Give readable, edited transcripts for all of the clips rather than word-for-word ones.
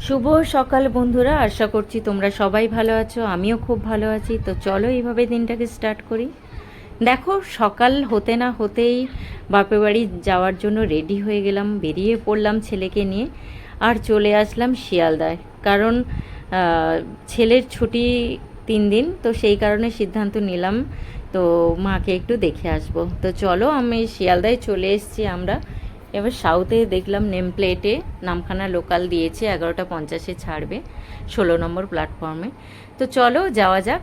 শুভ সকাল বন্ধুরা, আশা করছি তোমরা সবাই ভালো আছো। আমিও খুব ভালো আছি। তো চলো এইভাবে দিনটাকে স্টার্ট করি। দেখো, সকাল হতে না হতেই বাপের বাড়ি যাওয়ার জন্য রেডি হয়ে গেলাম, বেরিয়ে পড়লাম ছেলেকে নিয়ে। আর চলে আসলাম শিয়ালদায়, কারণ ছেলের ছুটি 3 দিন, তো সেই কারণে সিদ্ধান্ত নিলাম তো মাকে একটু দেখে আসবো। তো চলো, আমি শিয়ালদায় চলে এসেছি আমরা। এবার সাউথে দেখলাম নেম প্লেটে নামখানা লোকাল দিয়েছে, 11:50-এ ছাড়বে 16 নম্বর প্ল্যাটফর্মে। তো চলো যাওয়া যাক।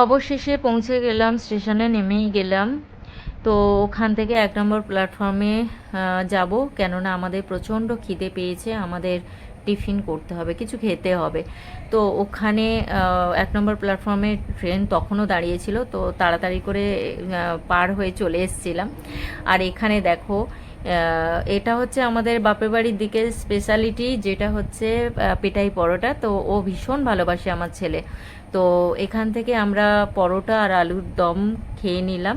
অবশেষে পৌঁছে গেলাম, স্টেশনে নেমেই গেলাম। তো ওখান থেকে 1 নম্বর প্ল্যাটফর্মে যাব, কেননা আমাদের প্রচণ্ড খিদে পেয়েছে, আমাদের টিফিন করতে হবে, কিছু খেতে হবে। তো ওখানে 1 নম্বর প্ল্যাটফর্মে ট্রেন তখনও দাঁড়িয়েছিল, তো তাড়াতাড়ি করে পার হয়ে চলে এসেছিলাম। আর এখানে দেখো, এটা হচ্ছে আমাদের বাপের বাড়ির দিকে স্পেশালিটি, যেটা হচ্ছে পেটাই পরোটা। তো ও ভীষণ ভালোবাসে আমার ছেলে। তো এখান থেকে আমরা পরোটা আর আলুর দম খেয়ে নিলাম।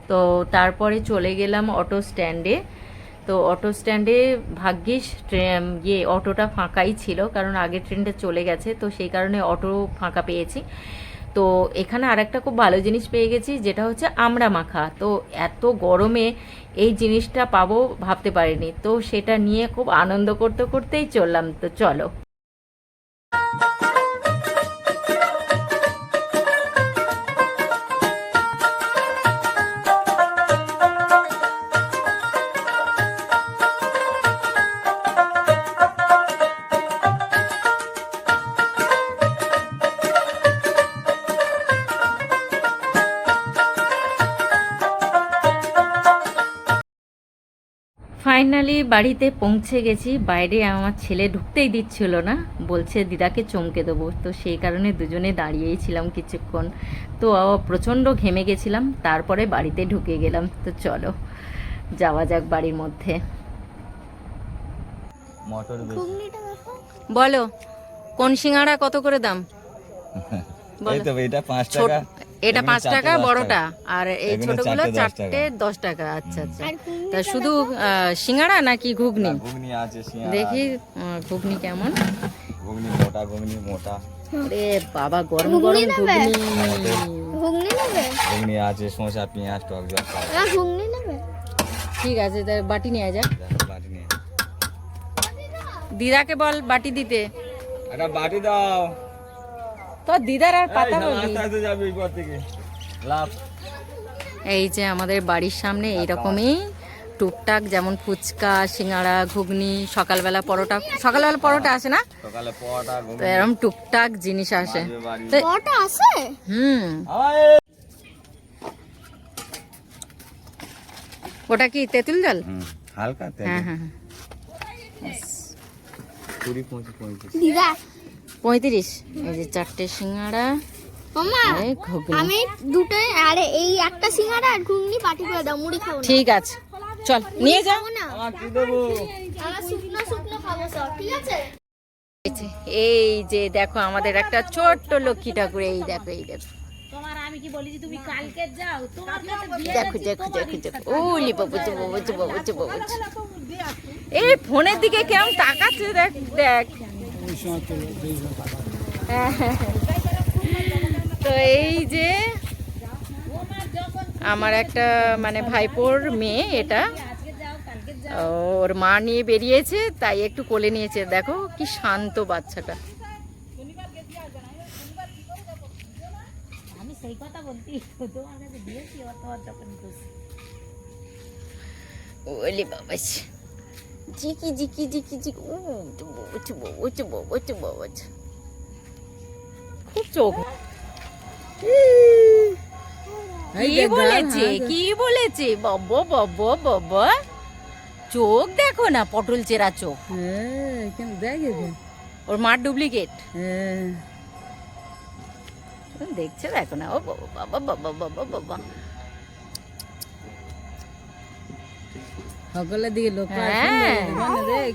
তো তারপরে চলে গেলাম অটো স্ট্যান্ডে। তো অটো স্ট্যান্ডে ভাগ্যিস অটোটা ফাঁকাই ছিল, কারণ আগের ট্রেনটা চলে গেছে, তো সেই কারণে অটো ফাঁকা পেয়েছি। তো এখানে আরেকটা খুব ভালো জিনিস পেয়ে গেছি, যেটা হচ্ছে আমড়া মাখা। তো এত গরমে এই জিনিসটা পাবো ভাবতে পারিনি, তো সেটা নিয়ে খুব আনন্দ করতে করতেই চললাম। তো চলো। ফাইনালি বাড়িতে পৌঁছে গেছি। বাইরে আমার ছেলে ঢুকতেই দিচ্ছিল না, বলছে দিদাকে চমকে দেবো। তো সেই কারণে দুজনে দাঁড়িয়েই ছিলাম কিছুক্ষণ। তো প্রচণ্ড ঘেমে গেছিলাম, তারপরে বাড়িতে ঢুকে গেলাম। তো চলো যাওয়া যাক বাড়ির মধ্যে। বলো, কোন সিঙ্গাড়া কত করে দাম? এটা 5 টাকা, এটা 5 টাকা বড়টা, আর এই ছোটগুলো 4টে 10 টাকা। আচ্ছা আচ্ছা। তা শুধু সিঙ্গাড়া নাকি ঘুগনি? ঘুগনি আছে, দেখি ঘুগনি কেমন। ঘুগনি মোটা। আরে বাবা, গরম গরম ঘুগনি। ঘুগনি আছে, শসা পেঁয়াজ টক জল। ঘুগনি নেবে? ঠিক আছে, তাহলে বাটি নিয়ে যা। বাটি নিয়ে দিদাকে বল বাটি দিতে। একটা বাটি দাও তো দিদার আর পাতা বলবি। এই যে আমাদের বাড়ির সামনে এইরকমই টুকটাক, যেমন ফুচকা, সিঙ্গাড়া, ঘুগনি, সকালবেলা পরোটা আসে না? সকালে পরোটা, তো এরকম টুকটাক জিনিস আসে। পরোটা আসে? ওটা কি তেঁতুল জল? হালকা। হ্যাঁ হ্যাঁ। 35। এই যে 4টে সিঙ্গাড়া, আমি দুটো, আরে এই একটা সিঙ্গাড়া আর ঘুগনি পাটি করে দাও, মুড়ি খাবো না। ঠিক আছে, চল নিয়ে যাও। আমরা শুকনো খাবো সব, ঠিক আছে? এই যে দেখো আমাদের একটা ছোট্ট লক্ষ্মী ঠাকুর। এই দেখো তোমার আমি কি বলি যে তুমি কালকে যাও, তোমার দেখো ওলি বাবু। এই ফোনের দিকে কেমন তাকাচ্ছে, দেখ। তো এই যে আমার একটা মানে ভাইপোর মেয়ে, এটা ওর মা নিয়ে বেরিয়েছে, তাই একটু কোলে নিয়েছে। দেখো কি শান্ত বাচ্চাটা। আমি সেই কথা বলতি, তোমার কাছে দিয়েছি অত যখন খুশি। ওলি বাবা, জিকি খুব চোখ। কি বলেছে বাবা? চোখ দেখো না, পটল চেরা চোখ। হ্যাঁ কেন দেখে ওর মার ডুপ্লিকেট। হ্যাঁ দেখছে দেখো না, ও বাবা বাবা বাবা বাবা বাবা। সকলের দিকে লোক হ্যাঁ। দেখ